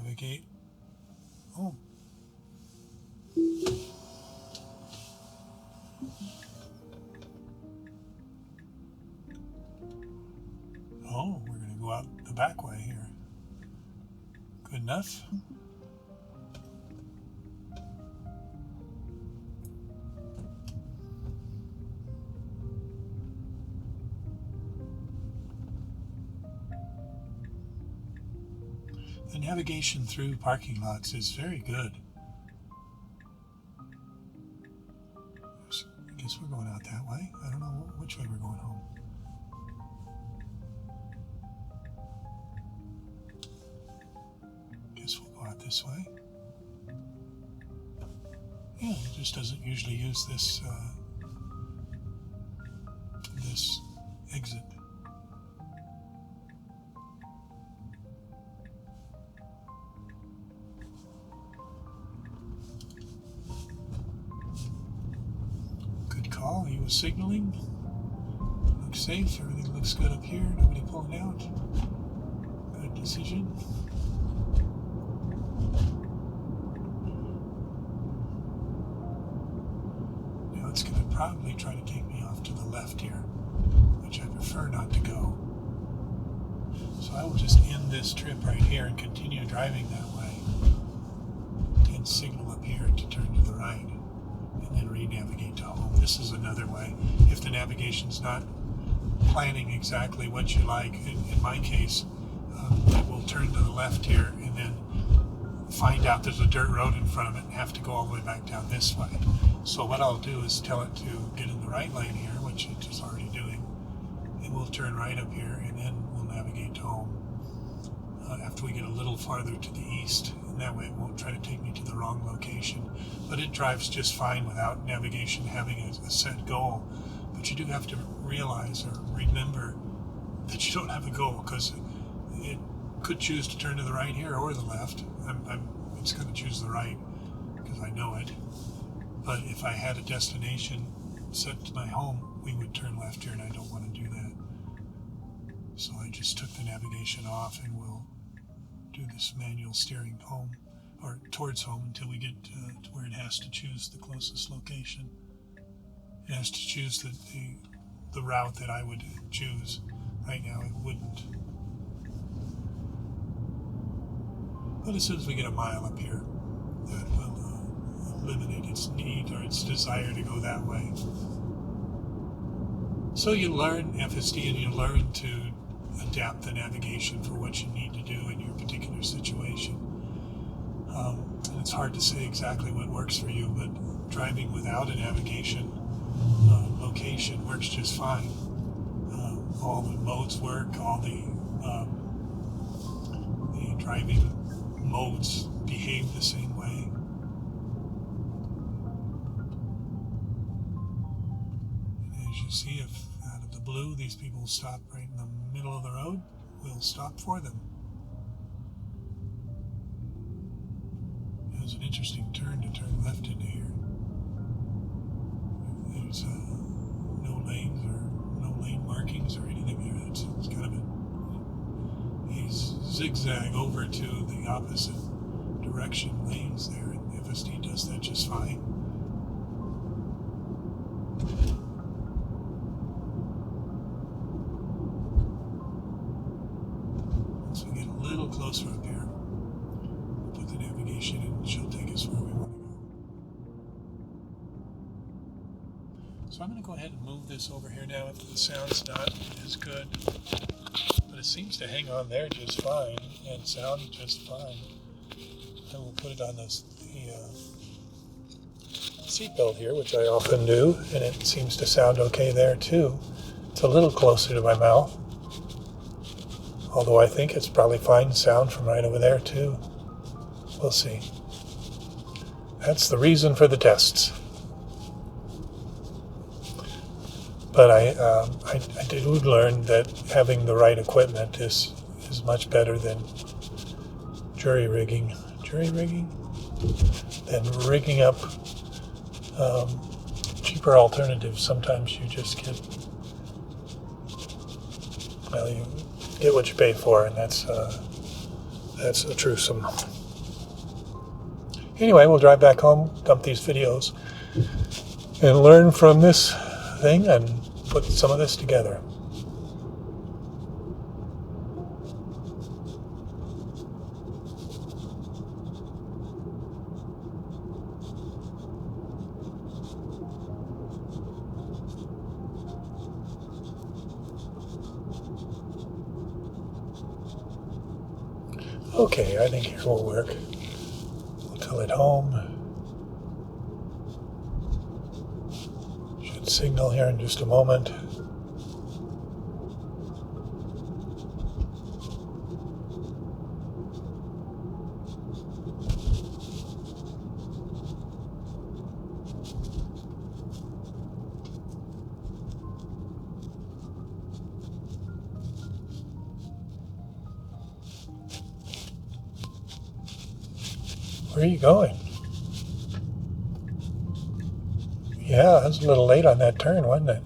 navigate. Oh. Oh, we're going to go out the back way here. Good enough. The navigation through parking lots is very good. I guess we're going out that way. I don't know which way we're going home. Guess we'll go out this way. Yeah, it just doesn't usually use this this exit. He was signaling. Looks safe. Everything looks good up here. Nobody pulling out. Good decision. Now it's going to probably try to take me off to the left here, which I prefer not to go. So I will just end this trip right here and continue driving that way and signal up here to turn to the right. And then re-navigate to home. This is another way. If the navigation's not planning exactly what you like, in my case, it will turn to the left here and then find out there's a dirt road in front of it and have to go all the way back down this way. So what I'll do is tell it to get in the right lane here, which it is already doing, and we'll turn right up here and then we'll navigate to home after we get a little farther to the east. That way it won't try to take me to the wrong location. But it drives just fine without navigation having a set goal. But you do have to realize or remember that you don't have a goal, because it could choose to turn to the right here or the left. It's going to choose the right because I know it. But if I had a destination set to my home, we would turn left here, and I don't want to do that. So I just took the navigation off, and we'll do this manual steering home or towards home until we get to where it has to choose the closest location. It has to choose the route that I would choose. Right now it wouldn't. But as soon as we get a mile up here, that will eliminate its need or its desire to go that way. So you learn FSD, and you learn to adapt the navigation for what you need to do in your particular situation. And it's hard to say exactly what works for you, but driving without a navigation location works just fine. All the modes work, all the driving modes behave the same way. And as you see, if out of the blue these people stop right in the middle of the road, we'll stop for them. It was an interesting turn to turn left into here. There's no lanes or no lane markings or anything there. It's kind of a zigzag over to the opposite direction lanes there, and FSD does that just fine. Once we get a little closer up here, we'll put the navigation in, and she'll take us where we want to go. So I'm going to go ahead and move this over here now if the sound's not as good. But it seems to hang on there just fine and sound just fine. And we'll put it on the seatbelt here, which I often do, and it seems to sound okay there too. It's a little closer to my mouth, although I think it's probably fine sound from right over there too. We'll see. That's the reason for the tests. But I did learn that having the right equipment is much better than jury-rigging, than rigging up cheaper alternatives. Sometimes you just get, well, you get what you pay for, and that's a truthsome. Anyway, we'll drive back home, dump these videos, and learn from this thing and put some of this together. Okay, I think here will work. We'll tell it home. Should signal here in just a moment. Where are you going? Yeah, I was a little late on that turn, wasn't it?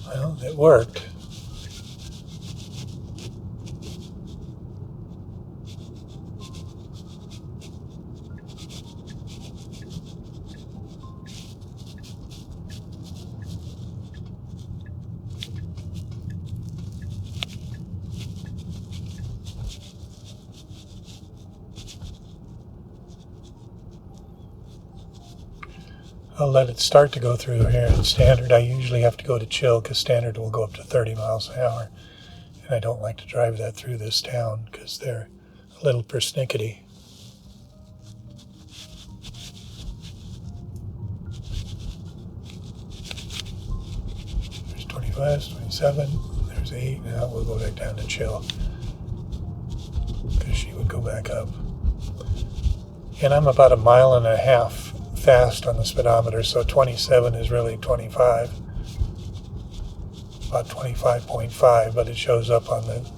Well, it worked. I'll let it start to go through here in standard. I usually have to go to chill because standard will go up to 30 miles an hour. And I don't like to drive that through this town because they're a little persnickety. There's 25, 27, there's 8. Now we'll go back down to chill because she would go back up. And I'm about 1.5 miles fast on the speedometer, so 27 is really 25, about 25.5, but it shows up on the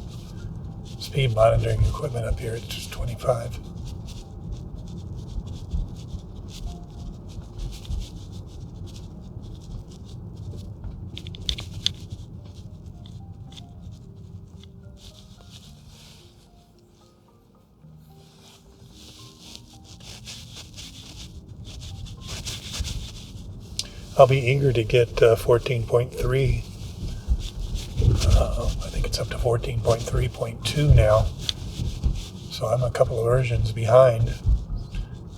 speed monitoring equipment up here, it's just 25. I'll be eager to get 14.3. I think it's up to 14.3.2 now. So I'm a couple of versions behind.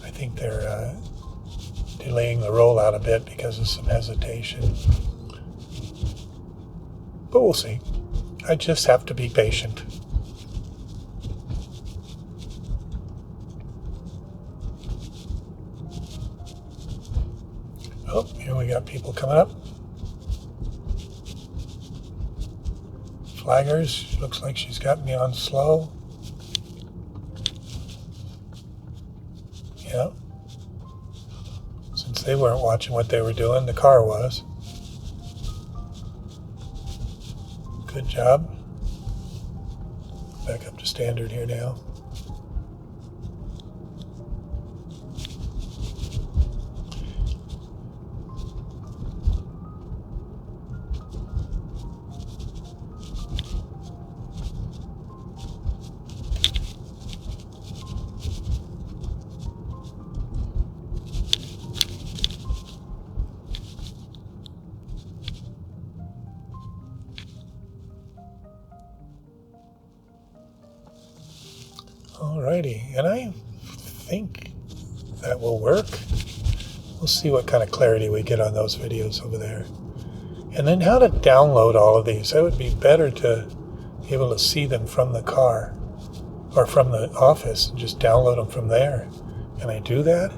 I think they're delaying the rollout a bit because of some hesitation. But we'll see. I just have to be patient. Oh, here we got people coming up. Flaggers, looks like she's got me on slow. Yeah. Since they weren't watching what they were doing, the car was. Good job. Back up to standard here now. Alrighty, and I think that will work. We'll see what kind of clarity we get on those videos over there. And then how to download all of these. That would be better to be able to see them from the car or from the office and just download them from there. Can I do that?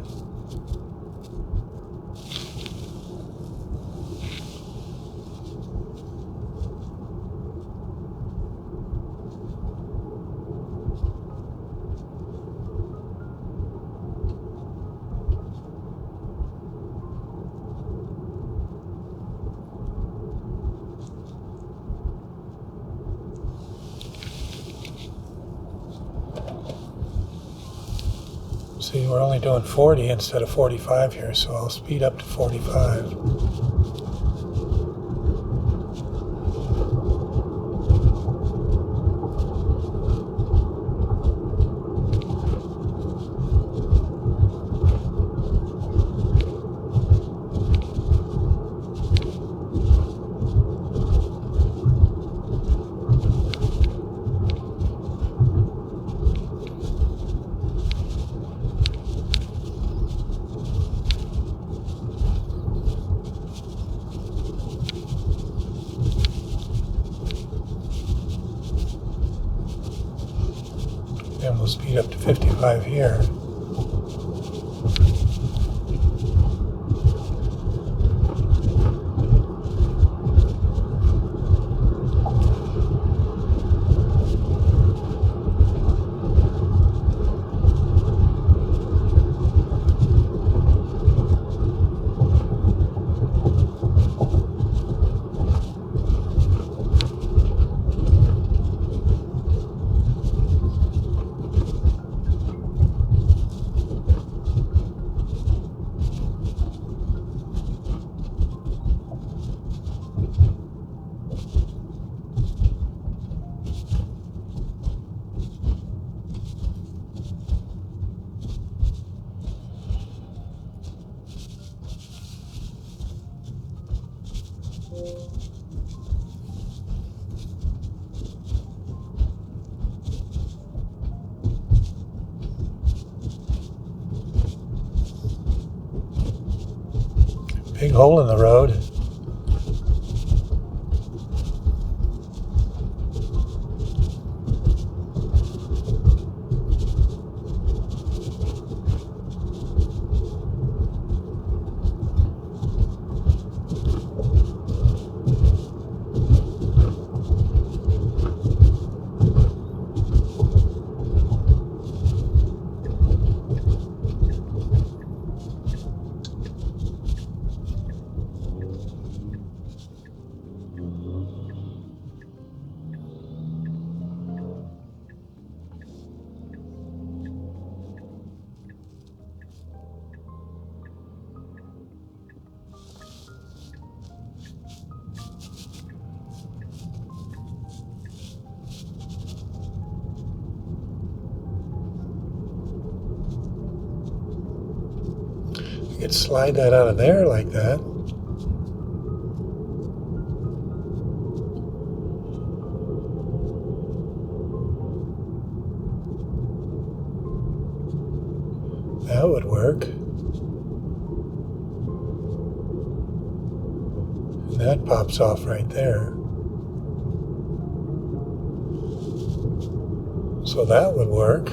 See, we're only doing 40 instead of 45 here, so I'll speed up to 45. and we'll speed up to 55 here. Big hole in the road. You could slide that out of there like that. That would work. And that pops off right there. So that would work.